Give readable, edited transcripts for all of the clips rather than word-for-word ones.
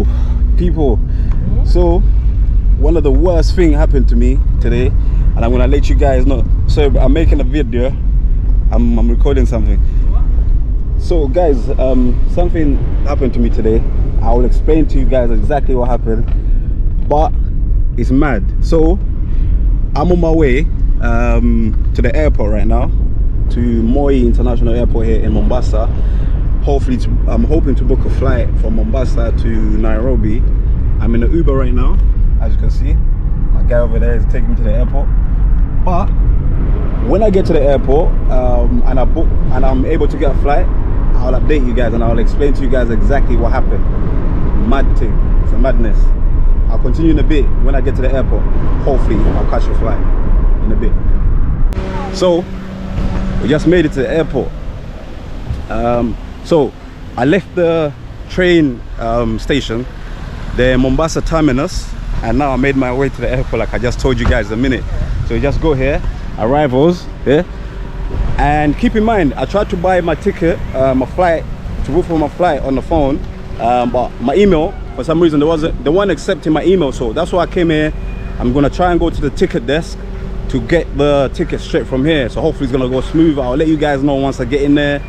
Yo, people, so one of the worst thing happened to me today, and I'm gonna let you guys know. So I'm making a video, I'm recording something. So guys, something happened to me today. I will explain to you guys exactly what happened, but it's mad. So I'm on my way to the airport right now, to Moi International Airport here in Mombasa. Hopefully, I'm hoping to book a flight from Mombasa to Nairobi. I'm in an Uber right now, as you can see. My guy over there is taking me to the airport. But when I get to the airport and I'm able to get a flight, I'll update you guys and I'll explain to you guys exactly what happened. Mad thing, it's a madness. I'll continue in a bit. When I get to the airport, hopefully I'll catch a flight in a bit. So we just made it to the airport. So I left the train station, the Mombasa terminus, and now I made my way to the airport like I just told you guys a minute. So you just go here, arrivals here, and keep in mind I tried to buy my ticket, my flight, to book for my flight on the phone, but my email, for some reason there wasn't the one accepting my email, so that's why I came here. I'm gonna try and go to the ticket desk to get the ticket straight from here, so hopefully it's gonna go smooth. I'll let you guys know once I get in there,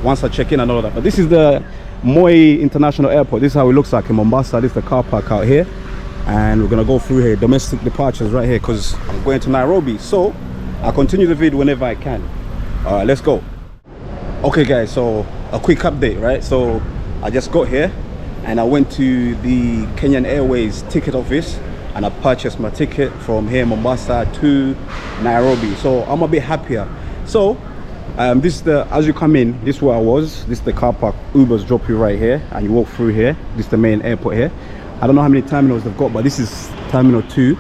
once I check in and all that. But this is the Moi International Airport. This is how it looks like in Mombasa. This is the car park out here, and we're gonna go through here, domestic departures right here, because I'm going to Nairobi. So I'll continue the video whenever I can. All right, let's go. Okay guys, so a quick update, right? So I just got here and I went to the Kenyan Airways ticket office and I purchased my ticket from here Mombasa to Nairobi. So I'm a bit happier. So this is the, as you come in, this is where I was. This is the car park. Ubers drop you right here and you walk through here. This is the main airport here. I don't know how many terminals they've got, but this is terminal 2,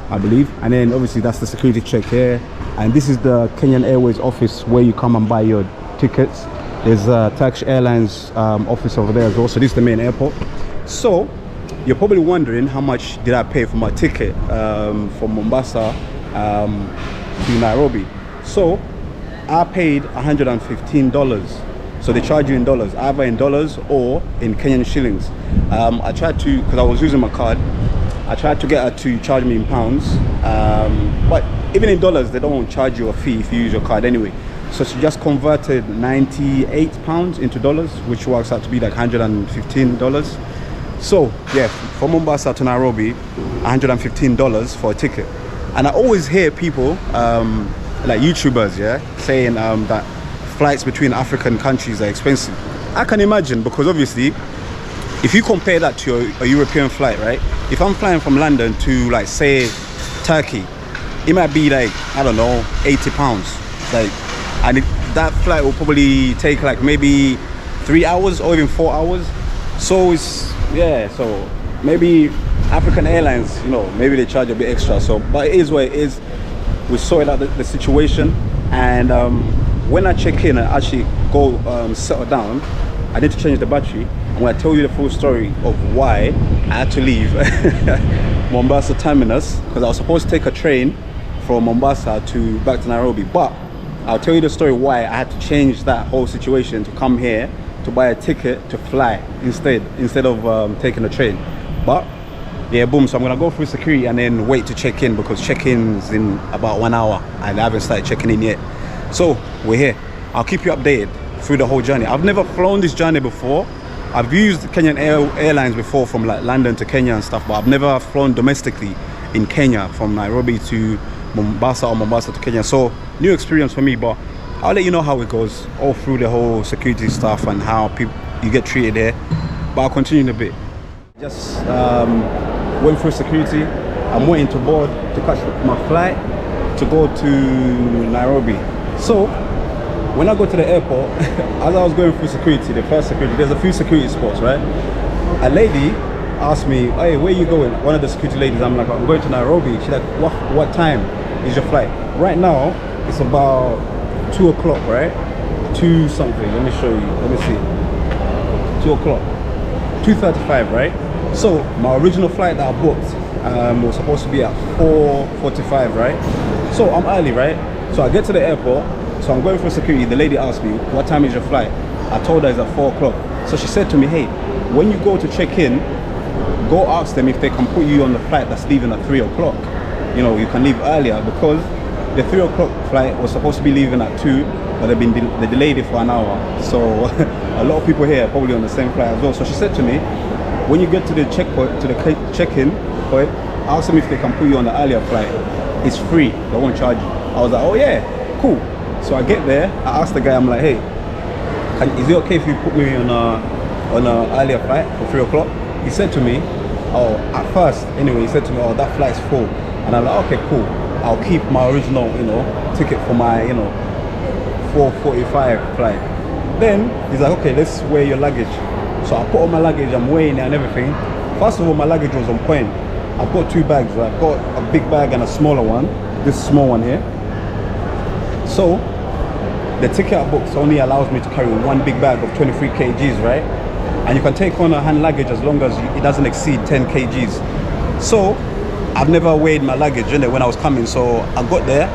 I believe. And then obviously that's the security check here. And this is the Kenyan Airways office where you come and buy your tickets. There's a Turkish Airlines office over there as well. So this is the main airport. So you're probably wondering how much did I pay for my ticket from Mombasa to Nairobi. So I paid $115. So they charge you in dollars, either in dollars or in Kenyan shillings. I tried to, because I was using my card, I tried to get her to charge me in pounds, but even in dollars they don't charge you a fee if you use your card anyway. So she just converted £98 into dollars, which works out to be like $115. So yeah, from Mombasa to Nairobi, $115 for a ticket. And I always hear people like YouTubers, yeah, saying that flights between African countries are expensive. I can imagine, because obviously if you compare that to a European flight, right? If I'm flying from London to, like, say Turkey, it might be like, I don't know, £80. Like, and that flight will probably take like maybe 3 hours or even 4 hours. So it's, yeah, so maybe African Airlines, you know, maybe they charge a bit extra. So, but it is what it is. We sorted out the situation, and when I check in and actually go settle down, I need to change the battery. I'm going to tell you the full story of why I had to leave Mombasa terminus, because I was supposed to take a train from Mombasa to back to Nairobi, but I'll tell you the story why I had to change that whole situation to come here to buy a ticket to fly instead of taking a train. But yeah, boom, so I'm gonna go through security and then wait to check in, because check-in's in about 1 hour and I haven't started checking in yet. So we're here. I'll keep you updated through the whole journey. I've never flown this journey before. I've used Kenyan Airlines before from like London to Kenya and stuff, but I've never flown domestically in Kenya from Nairobi to Mombasa or Mombasa to Kenya. So new experience for me, but I'll let you know how it goes all through the whole security stuff and how you get treated there. But I'll continue in a bit. Just went through security. I'm waiting to board to catch my flight to go to Nairobi. So when I go to the airport, as I was going through security, the first security, there's a few security spots, right? A lady asked me, hey, where are you going? One of the security ladies, I'm like, I'm going to Nairobi. She's like, what time is your flight? Right now, it's about 2 o'clock, right? 2 something, let me show you, let me see. 2 o'clock, 2:35, right? So my original flight that I booked was supposed to be at 4:45, right? So I'm early, right? So I get to the airport, so I'm going for security. The lady asked me, what time is your flight? I told her it's at 4 o'clock. So she said to me, hey, when you go to check in, go ask them if they can put you on the flight that's leaving at 3 o'clock. You know, you can leave earlier, because the 3 o'clock flight was supposed to be leaving at 2, but they delayed it for an hour. So a lot of people here are probably on the same flight as well. So she said to me, when you get to the checkpoint, to the check-in point, ask them if they can put you on the earlier flight. It's free, they won't charge you. I was like, oh yeah, cool. So I get there, I asked the guy, I'm like, hey, is it okay if you put me on a earlier flight for 3 o'clock? He said to me, oh, at first, anyway, he said to me, oh, that flight's full. And I'm like, okay, cool. I'll keep my original, you know, ticket for my, you know, 4:45 flight. Then he's like, okay, let's weigh your luggage. So I put on my luggage, I'm weighing it and everything. First of all, my luggage was on point. I've got 2 bags, right? I've got a big bag and a smaller one. This small one here. So the ticket I booked only allows me to carry 1 big bag of 23 kgs, right? And you can take on a hand luggage as long as it doesn't exceed 10 kgs. So I've never weighed my luggage, you know, when I was coming. So I got there,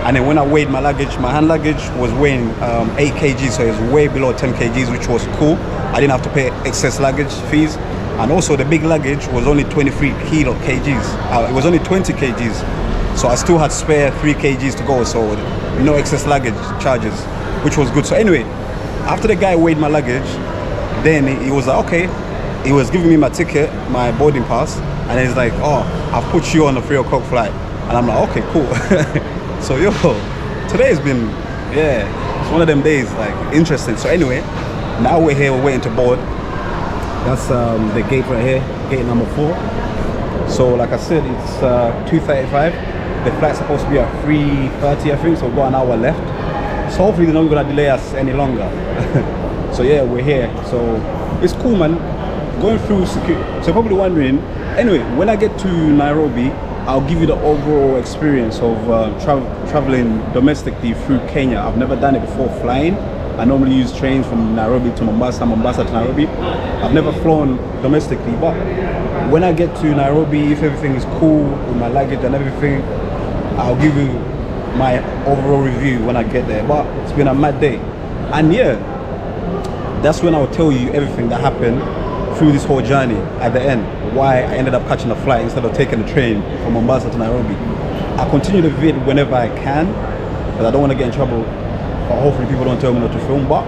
and then when I weighed my luggage, my hand luggage was weighing 8 kgs, so it was way below 10 kgs, which was cool. I didn't have to pay excess luggage fees. And also the big luggage was only 23 kgs. It was only 20 kgs. So I still had spare 3 kgs to go, so no excess luggage charges, which was good. So anyway, after the guy weighed my luggage, then he was like, okay, he was giving me my ticket, my boarding pass, and he's like, oh, I've put you on the 3 o'clock flight. And I'm like, okay, cool. So yo, today has been, yeah, it's one of them days, like, interesting. So anyway, now we're here, we're waiting to board. That's the gate right here, gate number 4. So like I said, it's 2:35. The flight's supposed to be at 3:30, I think, so we've got an hour left. So hopefully they're not gonna delay us any longer. So yeah, we're here. So it's cool, man. Going through security. So you're probably wondering, anyway, when I get to Nairobi, I'll give you the overall experience of traveling domestically through Kenya. I've never done it before flying. I normally use trains from Nairobi to Mombasa, Mombasa to Nairobi. I've never flown domestically, but when I get to Nairobi, if everything is cool with my luggage and everything, I'll give you my overall review when I get there. But it's been a mad day. And yeah, that's when I'll tell you everything that happened through this whole journey at the end. Why I ended up catching a flight instead of taking a train from Mombasa to Nairobi. I'll continue the vid whenever I can, but I don't want to get in trouble. Or hopefully people don't tell me not to film, but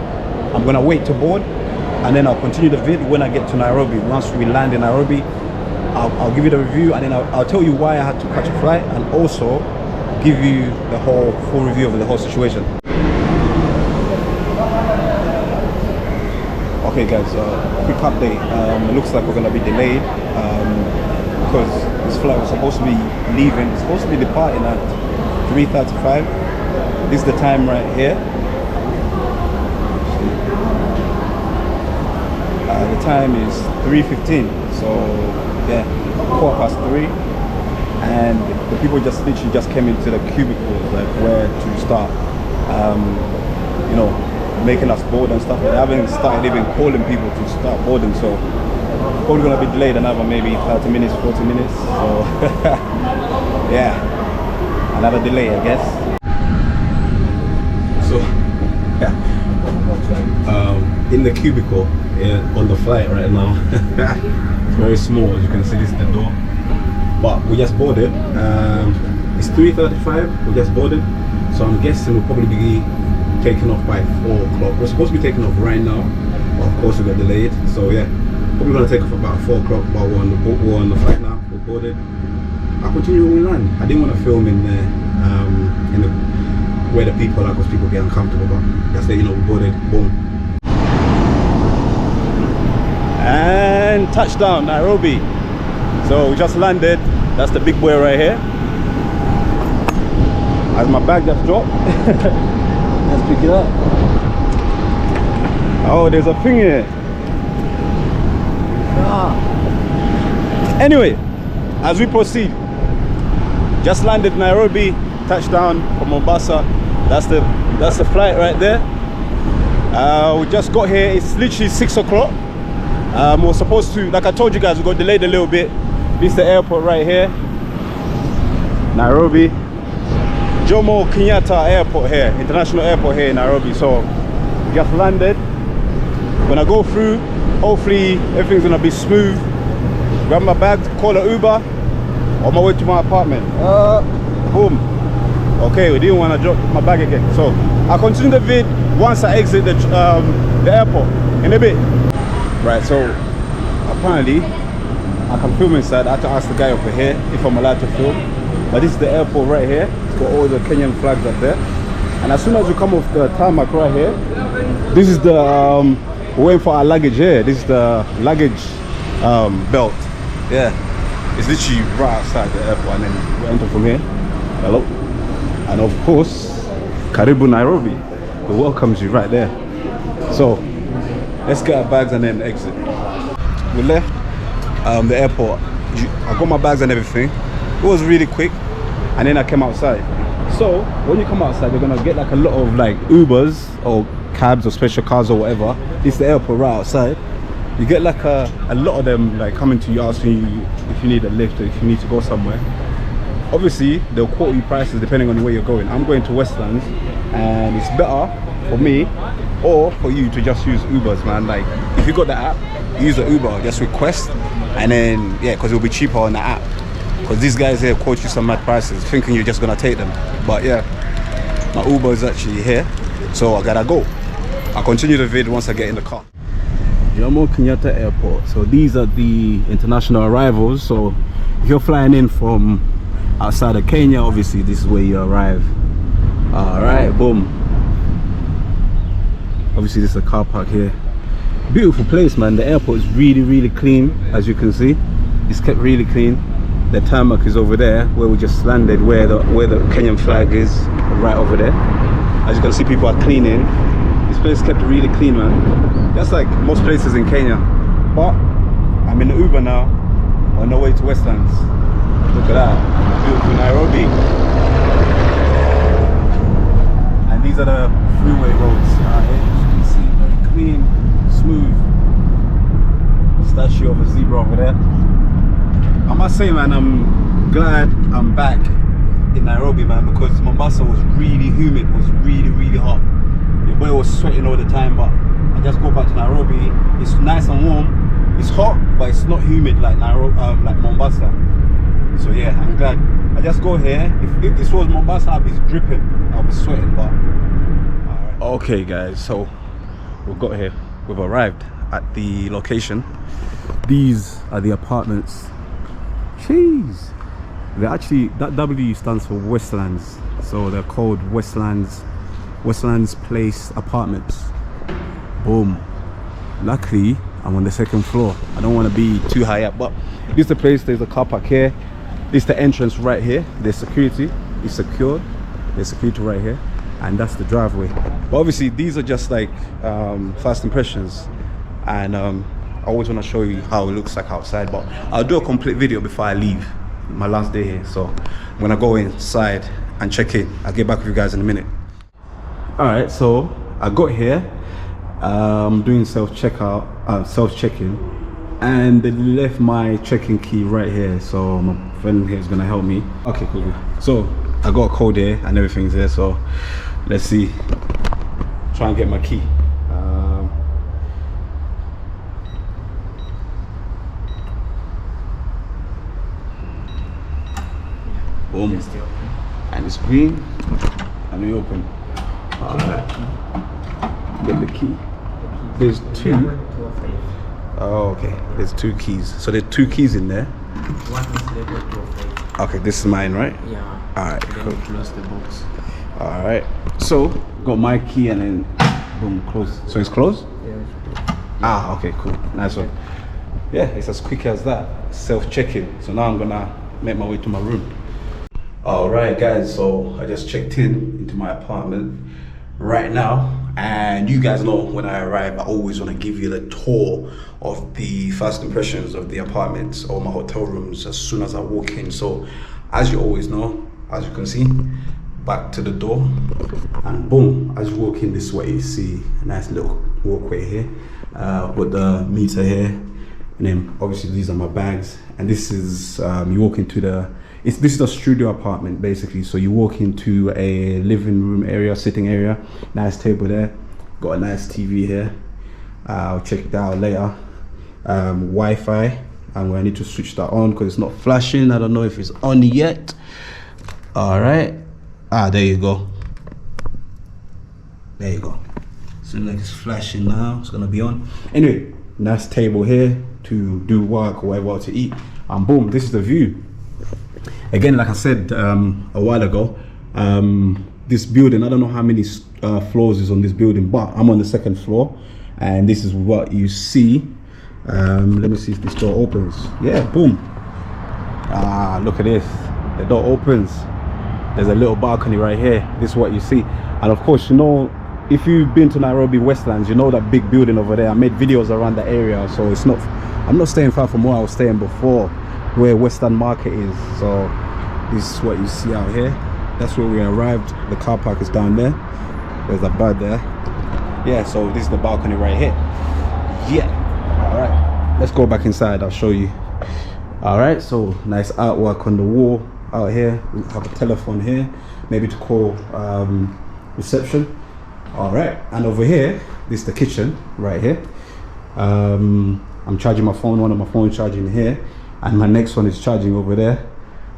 I'm gonna wait to board, and then I'll continue the vid when I get to Nairobi. Once we land in Nairobi, I'll give you the review, and then I'll tell you why I had to catch a flight, and also give you the whole full review of the whole situation. Okay guys, quick update. It looks like we're gonna be delayed because this flight was supposed to be leaving, it's supposed to be departing at 3:35. This is the time right here. The time is 3:15, so yeah, 3:15, and the people literally just came into the cubicles, like where to start, you know, making us board and stuff, but they haven't started even calling people to start boarding, so probably gonna be delayed another maybe 30 minutes, 40 minutes, so yeah, another delay, I guess. So yeah, in the cubicle, yeah, on the flight right now. It's very small, as you can see. This is the door, but we just boarded. It's 3:35, we just boarded, so I'm guessing we'll probably be taking off by 4 o'clock. We're supposed to be taking off right now, but of course we got delayed, so yeah, probably gonna take off about 4 o'clock, but we're on the flight now, we're boarded. I'll continue when we land. I didn't want to film in there, in the where the people are, because people get uncomfortable, but just let you know we boarded, boom. And touchdown, Nairobi. So we just landed. That's the big boy right here. As my bag just dropped. Let's pick it up. Oh, there's a thing here. Anyway, as we proceed, just landed Nairobi, touchdown from Mombasa. That's the flight right there. We just got here. It's literally 6 o'clock. We're supposed to, like I told you guys, we got delayed a little bit. This is the airport right here, Nairobi. Jomo Kenyatta Airport here, international airport here in Nairobi. So we just landed. When I go through, hopefully everything's gonna be smooth. Grab my bag, call an Uber on my way to my apartment. Boom. Okay, we didn't want to drop my bag again, so I'll continue the vid once I exit the airport in a bit. Right, so apparently I can film inside. I had to ask the guy over here if I'm allowed to film, but this is the airport right here. It's got all the Kenyan flags up there, and as soon as you come off the tarmac right here, this is the we're waiting for our luggage here. This is the luggage belt. Yeah, it's literally right outside the airport, and then we enter from here. Hello. And of course, Karibu Nairobi. It welcomes you right there. So let's get our bags and then exit. We left the airport. I got my bags and everything. It was really quick, and then I came outside. So when you come outside, you're gonna get like a lot of like Ubers or cabs or special cars or whatever. It's the airport right outside. You get like a lot of them like coming to you, asking you if you need a lift or if you need to go somewhere. Obviously they'll quote you prices depending on where you're going. I'm going to Westlands, and it's better for me or for you to just use Ubers, man. Like if you got the app, use the Uber, just request, and then yeah, because it'll be cheaper on the app, because these guys here quote you some mad prices thinking you're just gonna take them. But yeah, my Uber is actually here, so I gotta go. I'll continue the vid once I get in the car. Jomo Kenyatta Airport. So these are the international arrivals. So if you're flying in from outside of Kenya, obviously this is where you arrive. All right, boom. Obviously this is a car park here. Beautiful place, man. The airport is really clean, as you can see. It's kept really clean. The tarmac is over there where we just landed, where the Kenyan flag is, right over there. As you can see, people are cleaning. This place kept really clean, man. That's like most places in Kenya. But I'm in the Uber now, on the way to Westlands. Look at that, beautiful Nairobi. And these are the freeway roads out here. As you can see, very clean, smooth. Statue of a zebra over there. I must say, man, I'm glad I'm back in Nairobi, man, because Mombasa was really humid, was really hot. Your boy was sweating all the time, but I just go back to Nairobi. It's nice and warm. It's hot, but it's not humid like Nairobi, like Mombasa. So yeah, I'm glad. I just go here. If this was Mombasa, I'd be dripping. I'll be sweating, but alright. Okay, guys, so we've got here. We've arrived at the location. These are the apartments. Jeez. They're actually, that W stands for Westlands. So they're called Westlands Place Apartments. Boom. Luckily, I'm on the second floor. I don't want to be too high up, but this is the place. There's a car park here. This is the entrance right here. There's security. It's secured. There's security right here, and that's the driveway. But obviously, these are just like first impressions, and I always want to show you how it looks like outside. But I'll do a complete video before I leave. My last day here, so I'm gonna go inside and check in. I'll get back with you guys in a minute. All right, so I got here. I'm doing self-check-in, and they left my check-in key right here, so my friend here is gonna help me. Okay, cool. So I got a code here and everything's there, so let's see, try and get my key. Boom. And it's green and we open. Alright, get the key. There's two. Oh, okay. There's two keys. So there's two keys in there. One is labeled 2 Okay, this is mine, right? Yeah. Alright, cool. Close the box. Alright. So got my key and then boom, close. So it's closed? Yeah. Ah, okay, cool. Nice one. Yeah, it's as quick as that. Self-check-in. So now I'm gonna make my way to my room. Alright guys, so I just checked into my apartment right now, and you guys know when I arrive I always want to give you the tour of the first impressions of the apartments or my hotel rooms as soon as I walk in. So as you always know, as you can see, back to the door, and boom, as you walk in, this is what you see, a nice little walkway here. With the meter here, and then obviously these are my bags, and this is you walk into this is a studio apartment basically. So you walk into a living room area, sitting area, nice table there, got a nice TV here. I'll check it out later. Wi-Fi. I'm gonna need to switch that on because it's not flashing. I don't know if it's on yet. All right. There you go. There you go. Seems like it's flashing now. It's gonna be on. Anyway, nice table here to do work or whatever to eat. And boom, this is the view. Again, like I said a while ago, this building, I don't know how many floors is on this building, but I'm on the 2nd floor, and this is what you see. Let me see if this door opens. Yeah, boom. Look at this. The door opens. There's a little balcony right here. This is what you see. And of course, you know, if you've been to Nairobi Westlands, you know that big building over there. I made videos around the area, so it's not, I'm not staying far from where I was staying before, where Western Market is. So this is what you see out here. That's where we arrived. The car park is down there. There's a bird there. Yeah, so this is the balcony right here. Yeah. All right, let's go back inside. I'll show you. All right, so nice artwork on the wall out here. We have a telephone here, maybe to call reception. All right, and over here, this is the kitchen right here. I'm charging my phone. One of my phones charging here, and my next one is charging over there.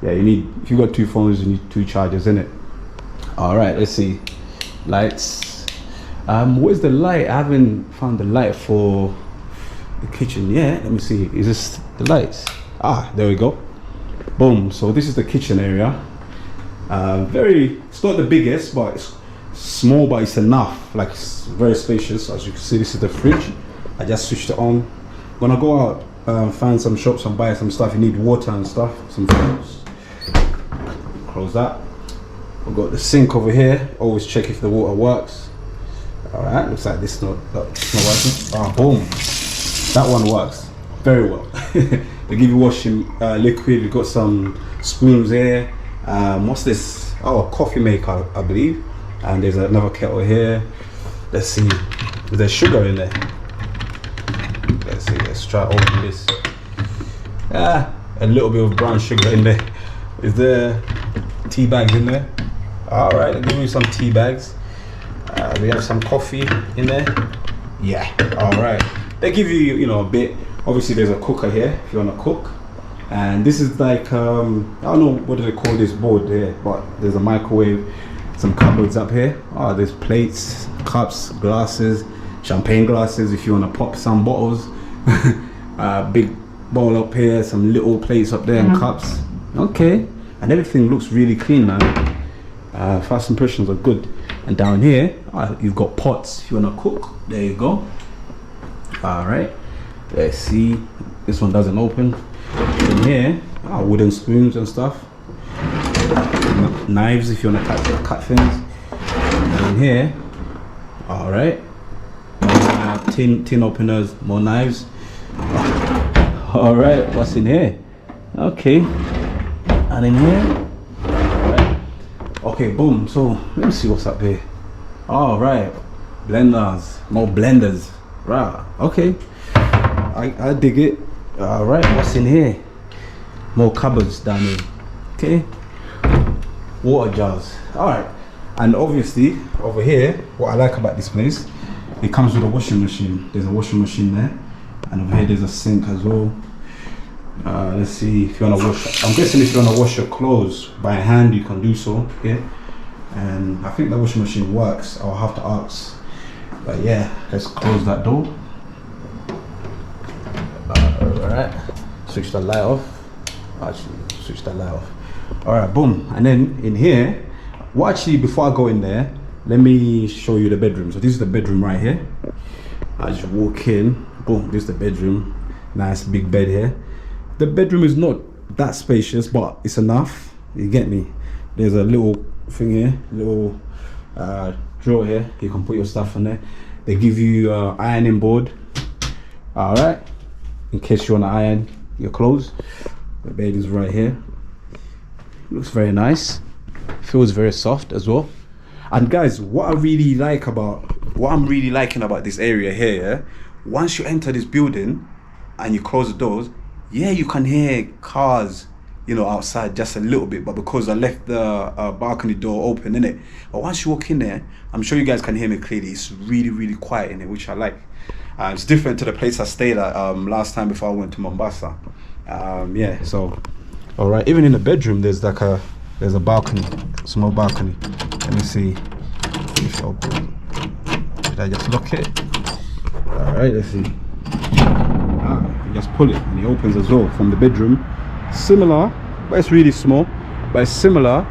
Yeah, you need, if you got 2 phones, you need 2 chargers in it. All right, let's see. Lights. Where's the light? I haven't found the light for the kitchen yet. Let me see. Is this the lights? There we go. Boom. So this is the kitchen area. It's not the biggest, but it's small, but it's enough. Like, it's very spacious. As you can see, this is the fridge. I just switched it on. Gonna go out, find some shops and buy some stuff. You need water and stuff, some fruits. Close that. We've got the sink over here. Always check if the water works. All right, looks like this is not working. Boom. That one works very well. They give you washing liquid. We've got some spoons here. What's this? A coffee maker, I believe. And there's another kettle here. Let's see. There's sugar in there. Let's see. Let's try to open this. A little bit of brown sugar in there. Is there tea bags in there? All right, give me some tea bags. We have some coffee in there. Yeah. All right. They give you, you know, a bit. Obviously, there's a cooker here if you want to cook. And this is like, I don't know what do they call this board here, but there's a microwave, some cupboards up here. There's plates, cups, glasses, champagne glasses if you want to pop some bottles. Big bowl up here, some little plates up there and cups. Okay. And everything looks really clean, man. First impressions are good. And down here, you've got pots if you want to cook. There you go. All right, let's see. This one doesn't open. In here, wooden spoons and stuff. Knives if you want to cut things. And in here, all right, tin openers, more knives. All right, what's in here? Okay, and in here, all right. Okay, boom. So let me see what's up here. All right, blenders, more blenders. Right, okay, I dig it. All right, what's in here? More cupboards down here. Okay, water jars. All right, and obviously over here, what I like about this place, it comes with a washing machine. There's a washing machine there, and over here there's a sink as well. Let's see, if you want to wash, I'm guessing if you want to wash your clothes by hand, you can do so here. And I think the washing machine works. I'll have to ask. But yeah, let's close that door. Alright, switch the light off. Actually, switch the light off. Alright, boom. And then in here, well, actually, before I go in there, let me show you the bedroom. So this is the bedroom right here. As you walk in, boom, this is the bedroom. Nice big bed here. The bedroom is not that spacious, but it's enough. You get me? There's a little thing here, little drawer here. You can put your stuff in there. They give you ironing board. All right, in case you want to iron your clothes. The bed is right here. Looks very nice. Feels very soft as well. And guys, what I'm really liking about this area here, yeah? Once you enter this building and you close the doors, yeah, you can hear cars, you know, outside just a little bit, but because I left the balcony door open, innit? But once you walk in there, I'm sure you guys can hear me clearly. It's really, really quiet in it, which I like. It's different to the place I stayed at last time before I went to Mombasa. Yeah, so all right. Even in the bedroom, there's a balcony, small balcony. Let me see if it open. Did I just lock it? All right, let's see. You just pull it and it opens as well from the bedroom. Similar, but it's really small. But it's similar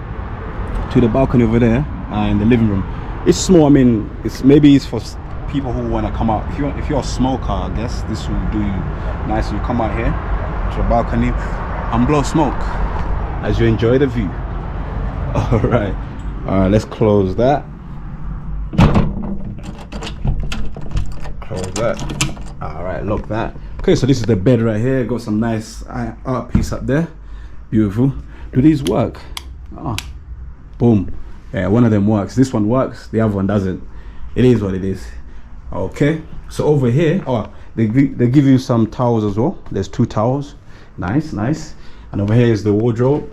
to the balcony over there in the living room. It's small. I mean, maybe it's for people who want to come out. If you're a smoker, I guess this will do you nice. You come out here to the balcony and blow smoke as you enjoy the view. All right, let's close that. Close that. All right, lock that. Okay, so this is the bed right here. Got some nice art piece up there. Beautiful. Do these work? Boom. Yeah, one of them works. This one works, the other one doesn't. It is what it is. Okay, so over here, they give you some towels as well. There's 2 towels. Nice. And over here is the wardrobe.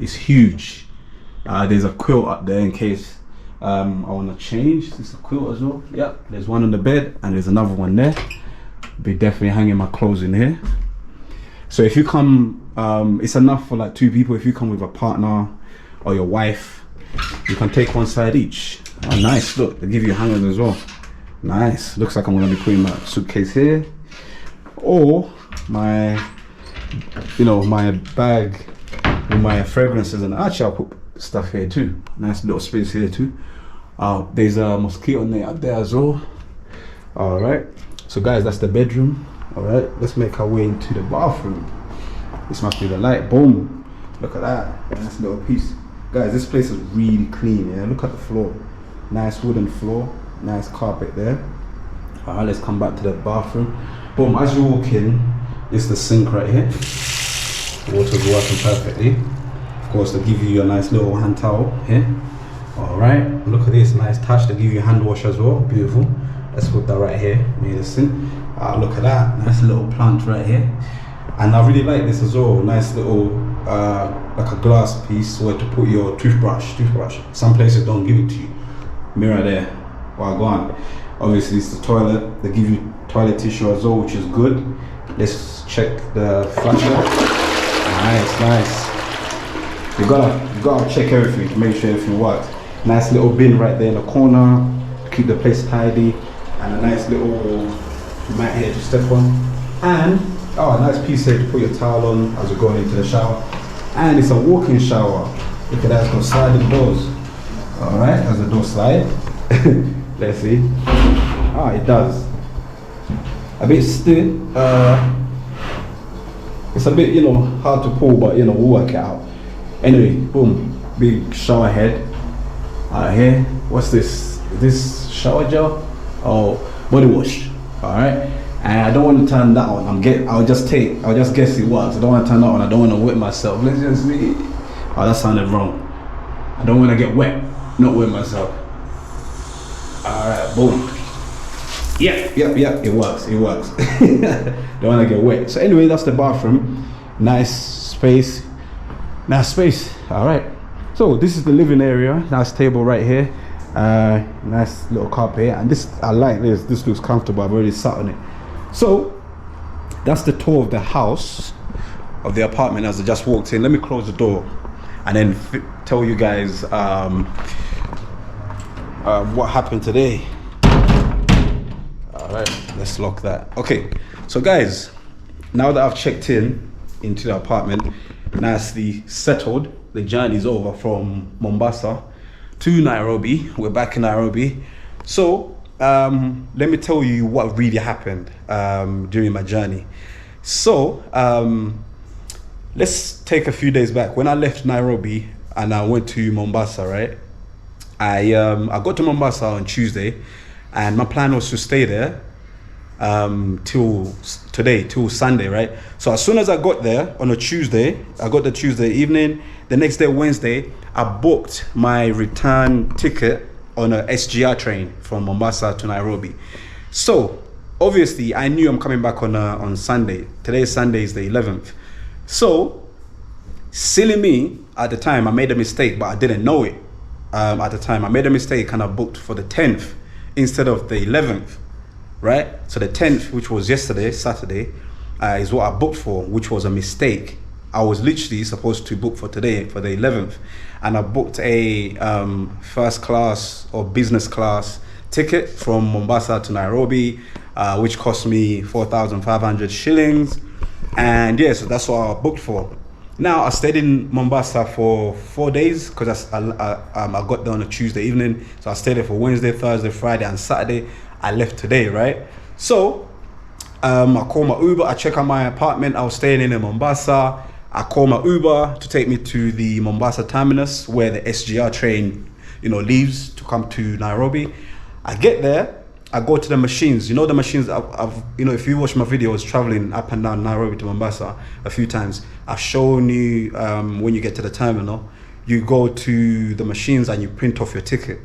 It's huge. There's a quilt up there in case I want to change. There's a quilt as well. Yep, there's one on the bed and there's another one there. Be definitely hanging my clothes in here. So if you come, it's enough for like 2 people. If you come with a partner or your wife, you can take one side each. Oh, nice. Look, they give you hangers as well. Nice. Looks like I'm gonna be putting my suitcase here, or my bag with my fragrances, and actually I'll put stuff here too. Nice little space here too. There's a mosquito net up there as well. All right. So guys, that's the bedroom. All right. Let's make our way into the bathroom. This must be the light. Boom. Look at that. Nice little piece. Guys, this place is really clean, yeah? Look at the floor. Nice wooden floor, nice carpet there. All right, let's come back to the bathroom. Boom, as you walk in, it's the sink right here. The water's working perfectly. Of course, they give you a nice little hand towel here. All right, look at this, nice touch. They give you a hand wash as well, beautiful. Let's put that right here near the sink. Look at that, nice little plant right here. And I really like this as well, nice little like a glass piece where to put your toothbrush. Some places don't give it to you. Mirror there. Well, go on. Obviously it's the toilet. They give you toilet tissue as well, which is good. Let's check the flusher. Nice. You gotta check everything to make sure everything works. Nice little bin right there in the corner to keep the place tidy, and a nice little mat here to step on, and a nice piece here to put your towel on as you're going into the shower. And it's a walk-in shower. Look at that, it's got sliding doors. Alright, as the door slide. Let's see. It does. A bit still. It's a bit, hard to pull, but we'll work it out. Anyway, boom. Big shower head. Here. What's this? Is this shower gel? Oh, body wash. Alright. And I don't want to turn that on. I'll just guess it works. I don't want to turn that on. I don't want to wet myself. Let's just be. Oh, that sounded wrong. I don't want to get wet. Not wet myself. Alright, boom. Yep, it works. Don't want to get wet. So anyway, that's the bathroom. Nice space. Alright. So this is the living area. Nice table right here. Nice little carpet here. And this, I like this. This looks comfortable. I've already sat on it. So that's the tour of the house, of the apartment as I just walked in. Let me close the door and then tell you guys what happened today. All right, let's lock that. Okay, so guys, now that I've checked into the apartment, nicely settled, the journey's over from Mombasa to Nairobi. We're back in Nairobi. So let me tell you what really happened during my journey. So let's take a few days back. When I left Nairobi and I went to Mombasa, right? I got to Mombasa on Tuesday, and my plan was to stay there till Sunday, right? So as soon as I got there on a Tuesday, I got the Tuesday evening. The next day, Wednesday, I booked my return ticket on a SGR train from Mombasa to Nairobi. So obviously I knew I'm coming back on Sunday. Today is Sunday, is the 11th. So silly me, at the time I made a mistake, but I didn't know it. At the time I made a mistake and I booked for the 10th instead of the 11th. right? So the 10th, which was yesterday, Saturday, is what I booked for, which was a mistake. I was literally supposed to book for today, for the 11th, and I booked a first class or business class ticket from Mombasa to Nairobi, which cost me 4,500 shillings. And yeah, so that's what I booked for. Now I stayed in Mombasa for 4 days because I got there on a Tuesday evening. So I stayed there for Wednesday, Thursday, Friday, and Saturday. I left today, right? So I called my Uber. I check out my apartment. I was staying in Mombasa. I called my Uber to take me to the Mombasa terminus where the SGR train, leaves to come to Nairobi. I get there. I go to the machines. You know the machines. If you watch my videos traveling up and down Nairobi to Mombasa a few times, I've shown you when you get to the terminal, you go to the machines and you print off your ticket.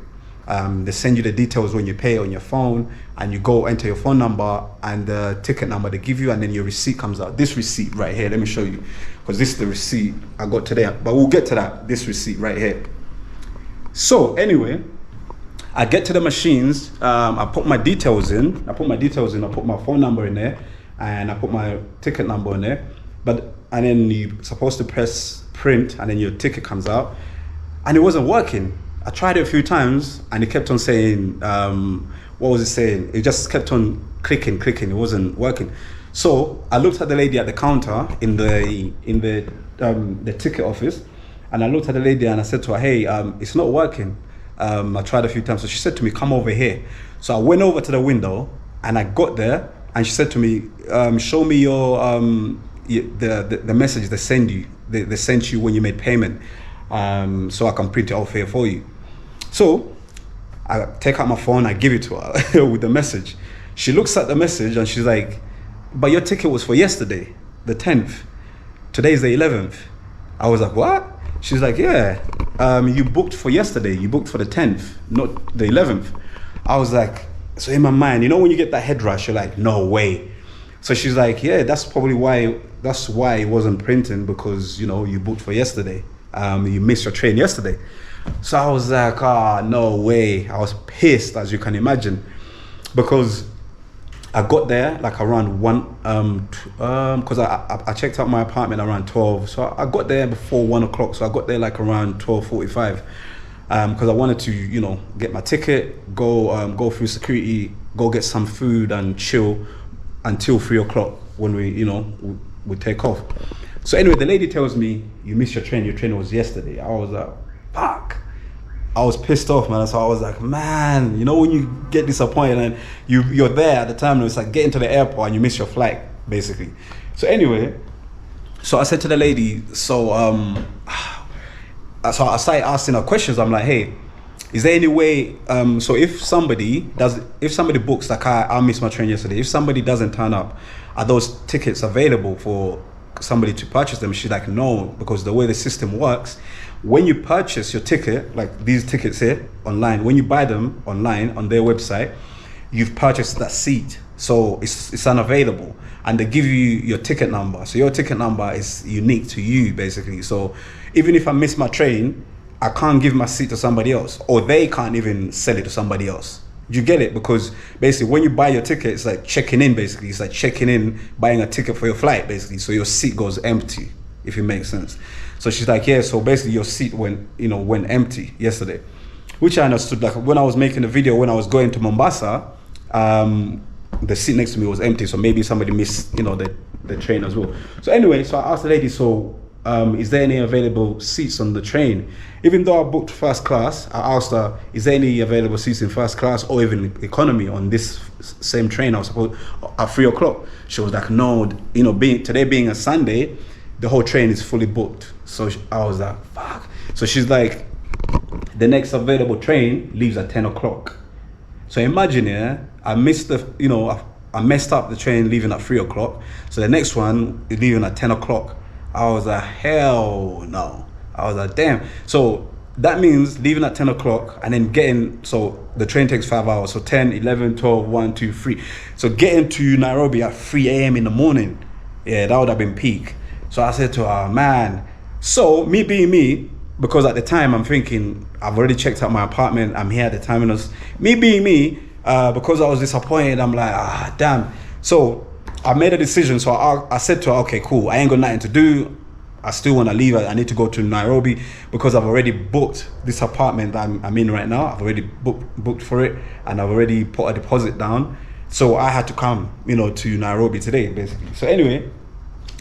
They send you the details when you pay on your phone, and you go enter your phone number and the ticket number they give you, and then your receipt comes out. This receipt right here, let me show you, because this is the receipt I got today. But we'll get to that. This receipt right here. So anyway, I get to the machines, I put my details in, I put my phone number in there, and I put my ticket number in there. And then you're supposed to press print, and then your ticket comes out, and it wasn't working. I tried it a few times, and it kept on saying, what was it saying? It just kept on clicking, it wasn't working. So I looked at the lady at the counter in the ticket office, and I looked at the lady and I said to her, hey, it's not working. I tried a few times. So she said to me, come over here. So I went over to the window and I got there, and she said to me, show me your the message they send you. They sent you when you made payment, so I can print it off here for you. So I take out my phone, I give it to her with the message. She looks at the message and she's like, but your ticket was for yesterday, the 10th. Today's the 11th. I was like, what? She's like, yeah, you booked for yesterday. You booked for the 10th, not the 11th. I was like, so in my mind, when you get that head rush, you're like, no way. So she's like, yeah, that's probably why it wasn't printing, because, you booked for yesterday. You missed your train yesterday. So I was like, no way. I was pissed, as you can imagine, because I got there like around 1, because I checked out my apartment around 12. So I got there before 1 o'clock. So I got there like around 12:45, because I wanted to, get my ticket, go through security, go get some food and chill until 3 o'clock when we take off. So anyway, the lady tells me, you missed your train was yesterday. I was like, fuck. I was pissed off, man. So I was like, man, when you get disappointed and you're there at the time, it's like getting to the airport and you miss your flight, basically. So anyway, so I said to the lady, so I started asking her questions. I'm like, hey, is there any way, so if somebody books, like I missed my train yesterday, if somebody doesn't turn up, are those tickets available for somebody to purchase them? She's like, no, because the way the system works, when you purchase your ticket, like these tickets here online, when you buy them online on their website, you've purchased that seat, so it's unavailable, and they give you your ticket number. So your ticket number is unique to you, basically. So even if I miss my train, I can't give my seat to somebody else, or they can't even sell it to somebody else. You get it? Because basically when you buy your ticket, it's like checking in, basically. It's like checking in, buying a ticket for your flight, basically. So your seat goes empty, if it makes sense. So she's like, yeah, so basically your seat went empty yesterday, which I understood. Like when I was making the video, when I was going to Mombasa, the seat next to me was empty. So maybe somebody missed, the train as well. So anyway, so I asked the lady, so is there any available seats on the train? Even though I booked first class, I asked her, is there any available seats in first class or even economy on this same train? I was supposed at 3 o'clock. She was like, no, today being a Sunday, the whole train is fully booked. So I was like, fuck. So she's like, the next available train leaves at 10 o'clock. So imagine, I missed I messed up the train leaving at 3 o'clock. So the next one is leaving at 10 o'clock. I was like, hell no. I was like, damn. So that means leaving at 10 o'clock and then so the train takes 5 hours. So 10, 11, 12, 1, 2, 3. So getting to Nairobi at 3 a.m. in the morning, yeah, that would have been peak. So I said to her, man, so me being me, because at the time I'm thinking, I've already checked out my apartment, I'm here at the terminus. Me being me, because I was disappointed, I'm like, damn. So I made a decision. So I said to her, okay, cool. I ain't got nothing to do. I still want to leave. I need to go to Nairobi because I've already booked this apartment that I'm in right now. I've already booked for it, and I've already put a deposit down. So I had to come, to Nairobi today, basically. So anyway,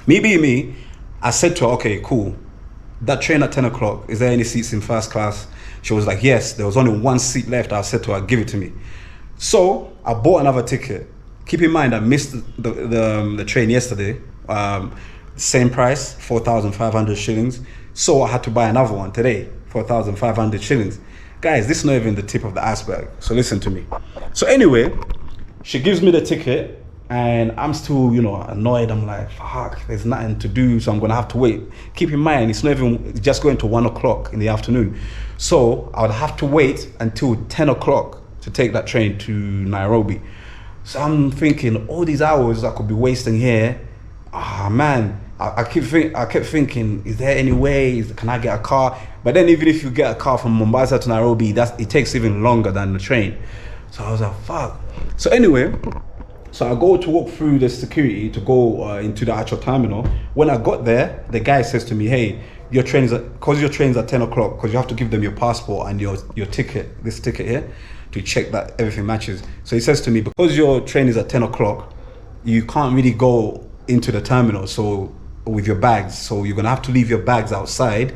me being me, I said to her, okay, cool. That train at 10 o'clock, is there any seats in first class? She was like, yes. There was only one seat left. I said to her, give it to me. So I bought another ticket. Keep in mind, I missed the train yesterday. Same price, 4,500 shillings. So I had to buy another one today, 4,500 shillings. Guys, this is not even the tip of the iceberg. So listen to me. So anyway, she gives me the ticket and I'm still, annoyed. I'm like, fuck, there's nothing to do. So I'm going to have to wait. Keep in mind, it's not even just going to 1 o'clock in the afternoon. So I would have to wait until 10 o'clock to take that train to Nairobi. So I'm thinking, all these hours I could be wasting here. Man, I kept thinking, is there any way? Can I get a car? But then even if you get a car from Mombasa to Nairobi, it takes even longer than the train. So I was like, fuck. So anyway, so I go to walk through the security to go into the actual terminal. When I got there, the guy says to me, hey, your train's at 10 o'clock, because you have to give them your passport and your ticket, this ticket here, to check that everything matches. So he says to me, because your train is at 10 o'clock, you can't really go into the terminal with your bags. So you're gonna have to leave your bags outside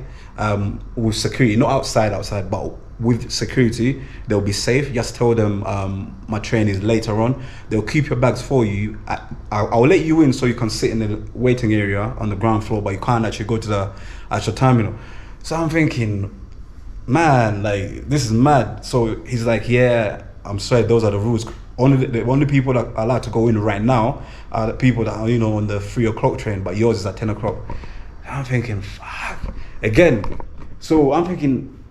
with security, not outside, but with security. They'll be safe. Just tell them my train is later on. They'll keep your bags for you. I'll let you in so you can sit in the waiting area on the ground floor, but you can't actually go to the actual terminal. So I'm thinking, man, like, this is mad. So he's like, yeah, I'm sorry, those are the rules. The only people that are allowed to go in right now are the people that are, on the 3 o'clock train, but yours is at 10 o'clock. I'm thinking, fuck. Again, so I'm thinking,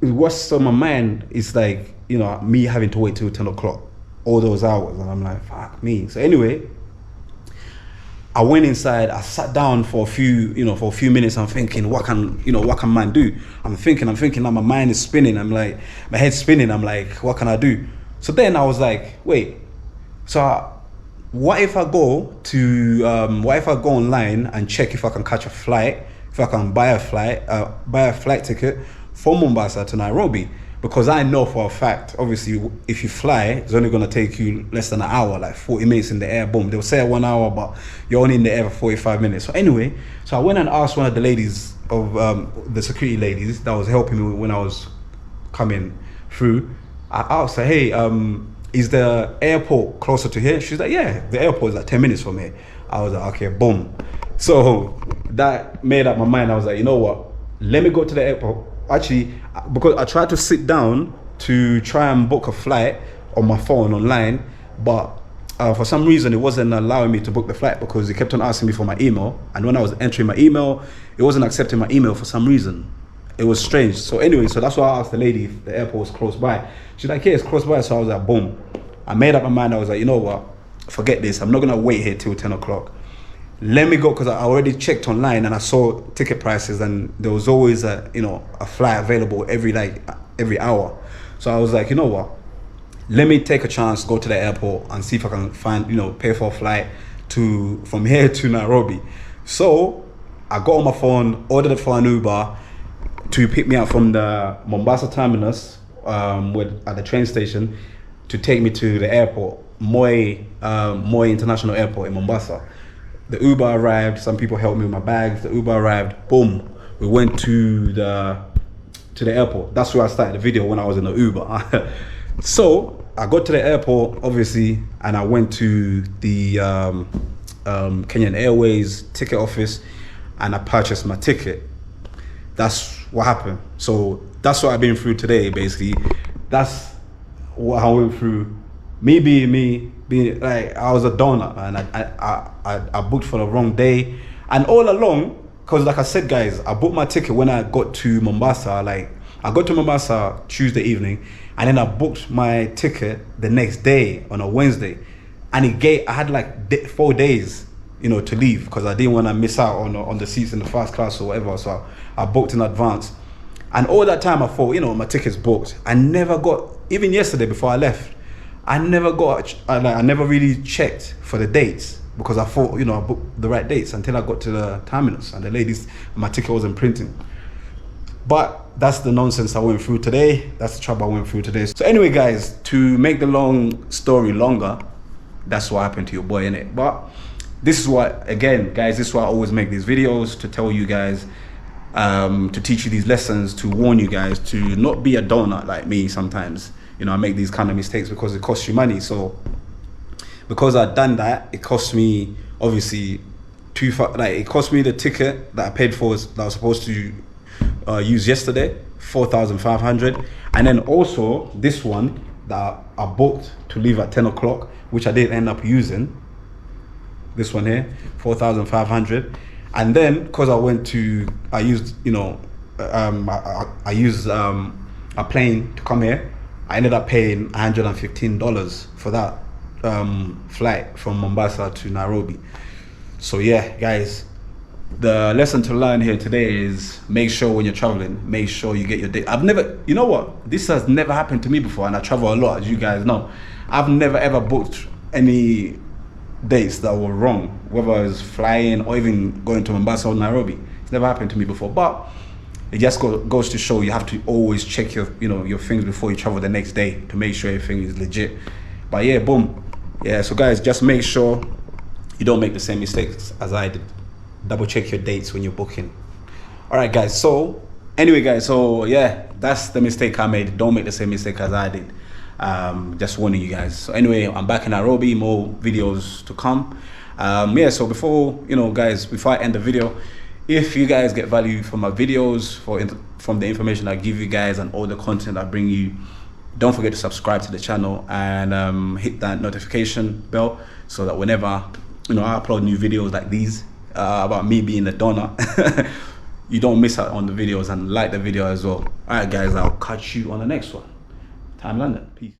what's on my mind is like, me having to wait till 10 o'clock, all those hours. And I'm like, fuck me. So anyway, I went inside, I sat down for a few minutes. I'm thinking, what can man do? I'm thinking, now my mind is spinning. I'm like, my head's spinning. I'm like, what can I do? So then I was like, wait, so what if I go online and check if I can catch a flight, if I can buy a flight ticket from Mombasa to Nairobi? Because I know for a fact, obviously, if you fly, it's only going to take you less than an hour, like 40 minutes in the air, boom. They'll say 1 hour, but you're only in the air for 45 minutes. So anyway, so I went and asked one of the ladies, the security ladies that was helping me when I was coming through. I asked her, hey, is the airport closer to here? She's like, yeah, the airport is like 10 minutes from here. I was like, okay, boom. So that made up my mind. I was like, you know what? Let me go to the airport. Actually, because I tried to sit down to try and book a flight on my phone online, but for some reason it wasn't allowing me to book the flight because it kept on asking me for my email. And when I was entering my email, it wasn't accepting my email for some reason. It was strange. So anyway, so that's why I asked the lady if the airport was close by. She's like, yeah, it's close by. So I was like, boom. I made up my mind. I was like, you know what? Forget this. I'm not going to wait here till 10 o'clock. Let me go, because I already checked online and I saw ticket prices, and there was always a flight available every hour. So I was like, you know what? Let me take a chance, go to the airport and see if I can find, pay for a flight from here to Nairobi. So I got on my phone, ordered for an Uber to pick me up from the Mombasa terminus at the train station to take me to the airport, Moi International Airport in Mombasa. The Uber arrived, some people helped me with my bags, the Uber arrived, boom, we went to the airport. That's where I started the video, when I was in the Uber. So I got to the airport, obviously, and I went to the Kenyan Airways ticket office and I purchased my ticket. That's what happened. So that's what I've been through today, basically. That's what I went through. Me being like, I was a donut, man. I booked for the wrong day. And all along, because like I said, guys, I booked my ticket when I got to Mombasa. Like, I got to Mombasa Tuesday evening, and then I booked my ticket the next day on a Wednesday. And I had like 4 days, to leave, because I didn't want to miss out on the seats in the first class or whatever. So I booked in advance. And all that time I thought, my ticket's booked. I never got, even yesterday before I left, I never really checked for the dates because I thought, you know, I booked the right dates until I got to the terminus and the ladies, my ticket wasn't printing. But that's the nonsense I went through today. That's the trouble I went through today. So anyway, guys, to make the long story longer, that's what happened to your boy, innit? But this is what, again, guys, this is why I always make these videos, to tell you guys, to teach you these lessons, to warn you guys, to not be a donut like me sometimes. You know, I make these kind of mistakes because it costs you money. So because I've done that, it cost me, obviously, it cost me the ticket that I paid for, that I was supposed to use yesterday, 4,500. And then also this one that I booked to leave at 10 o'clock, which I didn't end up using. This one here, 4,500. And then because I used, you know, I used a plane to come here, I ended up paying $115 for that flight from Mombasa to Nairobi. So yeah, guys, the lesson to learn here today is make sure when you're traveling, make sure you get your date. You know what? This has never happened to me before, and I travel a lot, as you guys know. I've never ever booked any dates that were wrong, whether it's flying or even going to Mombasa or Nairobi. It's never happened to me before, but it just goes to show you have to always check your things before you travel the next day to make sure everything is legit. But yeah, boom. Yeah, so guys, just make sure you don't make the same mistakes as I did. Double check your dates when you're booking. All right, guys. So anyway, guys, so yeah, that's the mistake I made. Don't make the same mistake as I did. Just warning you guys. So anyway, I'm back in Nairobi, more videos to come. Yeah, so before I end the video, if you guys get value from my videos, from the information I give you guys and all the content I bring you, don't forget to subscribe to the channel and hit that notification bell so that whenever I upload new videos like these about me being a donor, you don't miss out on the videos, and like the video as well. All right, guys, I'll catch you on the next one. TymeLondon. Peace.